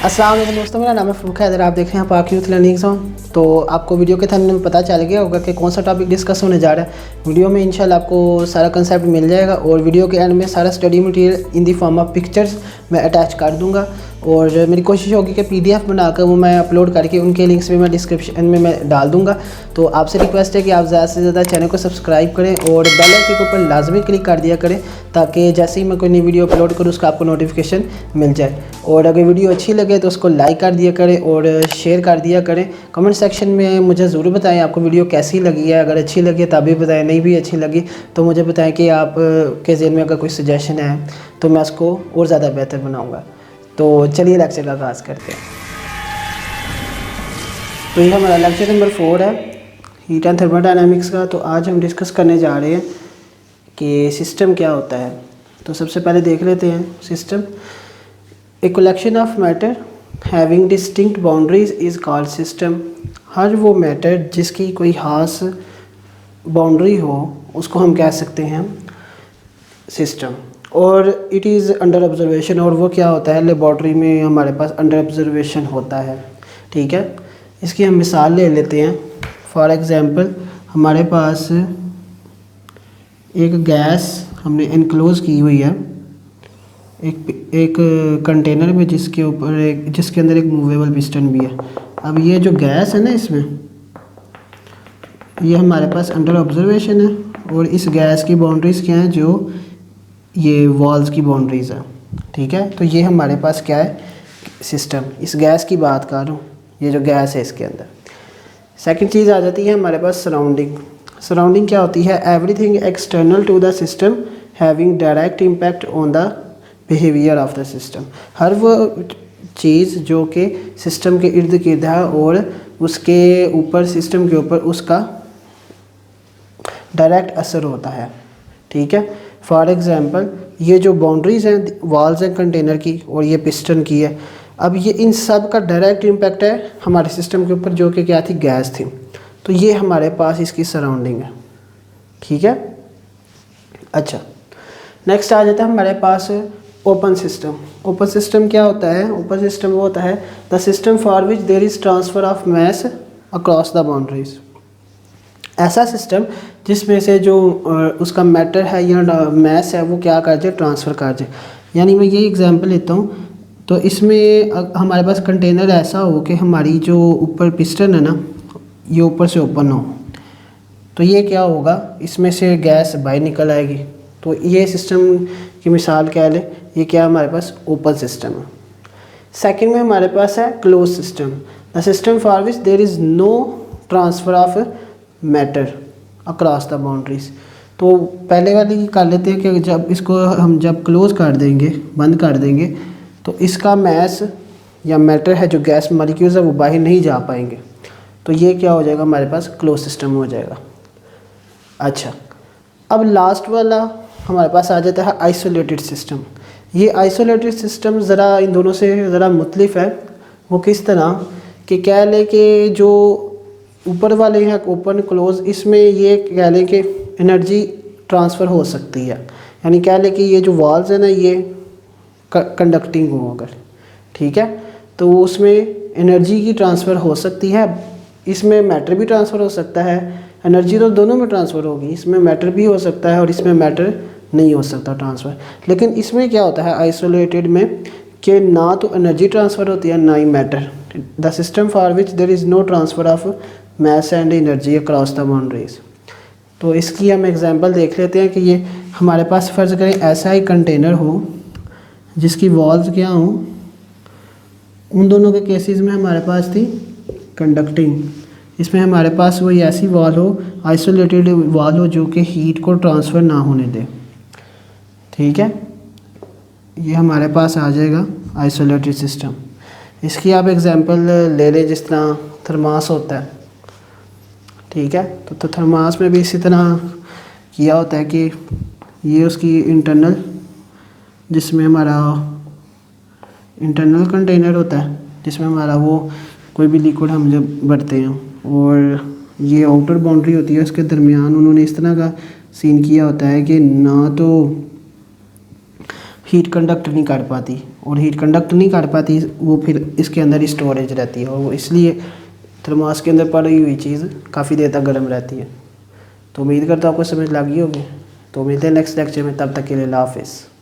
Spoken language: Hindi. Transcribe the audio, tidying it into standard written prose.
अस्सलाम वालेकुम दोस्तों, मेरा नाम है फ़रूक हैदर। आप देख रहे हैं पाक यूथ लर्निंग जोन। तो आपको वीडियो के थंबनेल में पता चल गया होगा कि कौन सा टॉपिक डिस्कस होने जा रहा है। वीडियो में इंशाल्लाह आपको सारा कंसेप्ट मिल जाएगा और वीडियो के एंड में सारा study material in the form of pictures मैं अटैच कर दूंगा और मेरी कोशिश होगी कि PDF बनाकर वो मैं अपलोड करके उनके लिंक्स भी मैं डिस्क्रिप्शन में मैं डाल दूँगा। तो आपसे रिक्वेस्ट है कि आप ज़्यादा से ज़्यादा चैनल को सब्सक्राइब करें और बेल आइकन के ऊपर लाजमी क्लिक कर दिया करें ताकि जैसे ही मैं कोई नई वीडियो अपलोड करूँ उसका आपको नोटिफिकेशन मिल जाए। और अगर वीडियो अच्छी लगे तो उसको लाइक कर दिया करें और शेयर कर दिया करें। कमेंट सेक्शन में मुझे ज़रूर बताएं आपको वीडियो कैसी लगी है। अगर अच्छी लगी तब भी बताएं, नहीं भी अच्छी लगी तो मुझे बताएं कि आप के ज़हन में अगर कोई सजेशन है तो मैं उसको और ज़्यादा बेहतर बनाऊँगा। तो चलिए लेक्चर का आगाज़ करते हैं। तो ये हमारा लेक्चर नंबर 4 है हीट एंड थर्मोडायनामिक्स का। तो आज हम डिस्कस करने जा रहे हैं कि सिस्टम क्या होता है। तो सबसे पहले देख लेते हैं system. A collection of matter having distinct boundaries is called system. हर वो मैटर जिसकी कोई खास बाउंड्री हो उसको हम कह सकते हैं सिस्टम। और इट इज़ अंडर ऑब्जर्वेशन, और वो क्या होता है लेबॉर्ट्री में हमारे पास अंडर ऑब्जर्वेशन होता है। ठीक है, इसकी हम मिसाल ले लेते हैं। फॉर एग्ज़ाम्पल हमारे पास एक गैस हमने इनक्लोज़ की हुई है एक कंटेनर में जिसके अंदर एक मूवेबल पिस्टन भी है। अब ये जो गैस है ना, इसमें ये हमारे पास अंडर ऑब्जर्वेशन है और इस गैस की बाउंड्रीज़ क्या हैं, जो ये वॉल्स की बाउंड्रीज़ है। ठीक है, तो ये हमारे पास क्या है सिस्टम। इस गैस की बात कर रहा हूँ, ये जो गैस है इसके अंदर। सेकंड चीज़ आ जाती है हमारे पास सराउंडिंग। सराउंडिंग क्या होती है? Everything external to the system having direct impact on the behaviour of the system. हर वो चीज़ जो कि सिस्टम के इर्द गिर्द है और उसके ऊपर सिस्टम के ऊपर उसका डायरेक्ट असर होता है। ठीक है, फॉर एग्ज़ाम्पल ये जो बाउंड्रीज़ हैं वॉल्स हैं कंटेनर की और ये पिस्टन की है। अब ये इन सब का डायरेक्ट इम्पैक्ट है हमारे सिस्टम के ऊपर, जो कि क्या थी, गैस थी। तो ये हमारे पास इसकी सराउंडिंग है। ठीक है, अच्छा नेक्स्ट आ जाता है हमारे पास ओपन सिस्टम। ओपन सिस्टम क्या होता है? ओपन सिस्टम वो होता है the system for which there is transfer of mass across the boundaries. ऐसा सिस्टम जिसमें से जो उसका मैटर है या मैस है वो क्या कर जाए, ट्रांसफ़र कर जाए। यानी मैं ये एग्जांपल लेता हूँ। तो इसमें हमारे पास कंटेनर ऐसा हो कि हमारी जो ऊपर पिस्टन है ना, ये ऊपर से ओपन हो, तो ये क्या होगा, इसमें से गैस बाहर निकल आएगी। तो ये सिस्टम की मिसाल क्या ले, ये क्या हमारे पास ओपन सिस्टम है। सेकंड में हमारे पास है close system. The system for which there is no transfer of matter across the boundaries. तो पहले वाली कर लेते हैं कि जब इसको हम जब क्लोज़ कर देंगे, बंद कर देंगे, तो इसका मैस या मैटर है जो गैस मॉलिक्यूल्स है वो बाहर नहीं जा पाएंगे। तो ये क्या हो जाएगा, हमारे पास क्लोज सिस्टम हो जाएगा। अच्छा, अब लास्ट वाला हमारे पास आ जाता है आइसोलेटेड सिस्टम। ये आइसोलेटेड सिस्टम ज़रा इन दोनों से ज़रा मुख्तलिफ है। वो किस तरह कि कह लें कि जो ऊपर वाले हैं ओपन क्लोज, इसमें ये कह लें कि एनर्जी ट्रांसफ़र हो सकती है। यानी कह लें कि ये जो वॉल्स है ना, ये कंडक्टिंग हो अगर, ठीक है, तो उसमें एनर्जी की ट्रांसफ़र हो सकती है। इसमें मैटर भी ट्रांसफ़र हो सकता है। एनर्जी तो दोनों में ट्रांसफ़र होगी, इसमें मैटर भी हो सकता है और इसमें मैटर नहीं हो सकता ट्रांसफ़र। लेकिन इसमें क्या होता है आइसोलेटेड में कि ना तो एनर्जी ट्रांसफ़र होती है ना ही matter. The system for which there is no transfer of mass and energy across the boundaries. तो इसकी हम एग्जांपल देख लेते हैं कि ये हमारे पास फ़र्ज़ करें ऐसा ही कंटेनर हो जिसकी वॉल्स क्या हों, उन दोनों के केसेस में हमारे पास थी कंडक्टिंग। इसमें हमारे पास वही ऐसी वॉल हो, आइसोलेटेड वॉल हो जो कि हीट को ट्रांसफ़र ना होने दे। ठीक है, ये हमारे पास आ जाएगा आइसोलेटेड सिस्टम। इसकी आप एग्जांपल ले लें, जिस तरह थर्मास होता है। ठीक है, तो थर्मास में भी इसी तरह किया होता है कि ये उसकी इंटरनल, जिसमें हमारा इंटरनल कंटेनर होता है जिसमें हमारा वो कोई भी लिक्विड हम जब भरते हैं, और ये आउटर बाउंड्री होती है, उसके दरमियान उन्होंने इस तरह का सीन किया होता है कि ना तो हीट कंडक्ट नहीं कर पाती और हीट कंडक्ट नहीं कर पाती, वो फिर इसके अंदर ही स्टोरेज रहती है, और वो इसलिए थर्मास के अंदर पड़ी हुई चीज़ काफ़ी देर तक गर्म रहती है। तो उम्मीद करता हूँ आपको समझ लगी होगी। तो मिलते हैं नेक्स्ट लेक्चर में, तब तक के लिए अल्लाह हाफिज़।